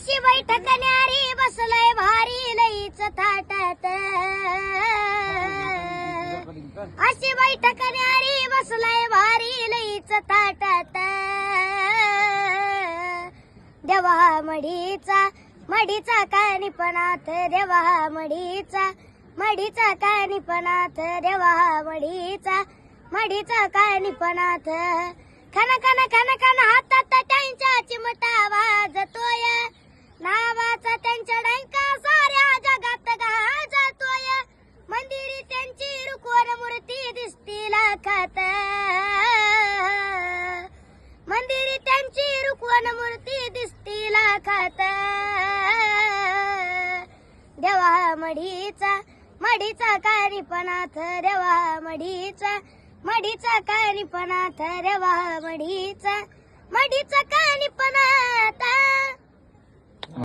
अशी बैठक न्यारी बसलय भारी लईच थाटात, अशी बैठक न्यारी बसलय भारी लईच थाटात. देवा मडीचा कानिपणात, देवा मडीचा कानिपणात, देवा मडीचा कानिपणात. खन खन खन खन हातात त्यांच्या चिमटा वाजतोय, नावाचा त्यांच्या डंका साऱ्या जगात गाजतोय. मंदिरी त्यांची रुकवण मूर्ती दिसती लाखात, मंदिरी त्यांची रुकवण मूर्ती दिसती लाखात. देवा मडीचा कानिपणात, देवा मडीचा कानिपणात, देवा मडीचा कानिपणात.